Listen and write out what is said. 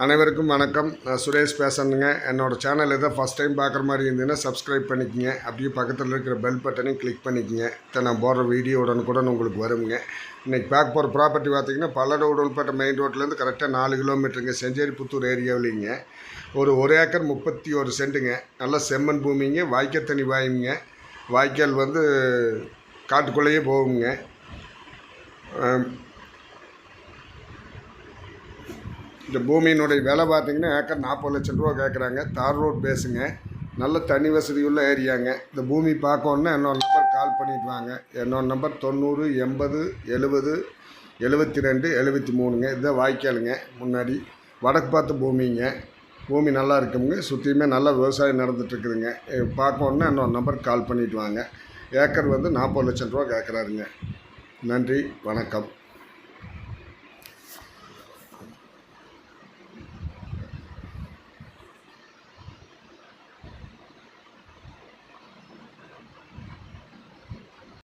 அனைவருக்கும் வணக்கம். நான் சுரேஷ் பேசுகிறேங்க. என்னோடய சேனல் எதாவது ஃபஸ்ட் டைம் பார்க்குற மாதிரி இருந்ததுன்னா சப்ஸ்கிரைப் பண்ணிக்கங்க. அப்படியே பக்கத்தில் இருக்கிற பெல் பட்டனையும் கிளிக் பண்ணிக்கங்க. நான் போடுற வீடியோ உடனுக்குடன் உங்களுக்கு வருங்க. இன்றைக்கி பார்க்க போகிற ப்ராப்பர்ட்டி பார்த்திங்கன்னா பல்லடம் உடல்பேட்டை மெயின் ரோட்லேருந்து கரெக்டாக 4 கிலோமீட்டருங்க. செஞ்சேரிப்புத்தூர் ஏரியாவிலிங்க. ஒரு ஏக்கர் 31 சென்ட்டுங்க. நல்ல செம்மண் பூமிங்க. வாய்க்கால் தண்ணி வாயுங்க. வாய்க்கால் காட்டுக்குள்ளேயே போகுங்க. இந்த பூமியினுடைய விலை பார்த்திங்கன்னா ஏக்கர் 40 லட்சம் ரூபா கேட்குறாங்க. தார் ரோட் பேஸுங்க. நல்ல தண்ணி வசதி உள்ள ஏரியாங்க. இந்த பூமி பார்க்கணுன்னா என்னோடய நம்பர் கால் பண்ணிட்டு வாங்க. என்னோடய நம்பர் 90 80 70 72 73ங்க. இதுதான் வாய்க்காலுங்க. முன்னாடி வடக்கு பார்த்த பூமிங்க. பூமி நல்லா இருக்குங்க. சுற்றியுமே நல்லா விவசாயம் நடந்துகிட்ருக்குதுங்க. பார்க்கணுன்னா என்னோடய நம்பர் கால் பண்ணிட்டு வாங்க. ஏக்கர் 40 லட்சம் ரூபா கேட்குறாருங்க. நன்றி, வணக்கம்.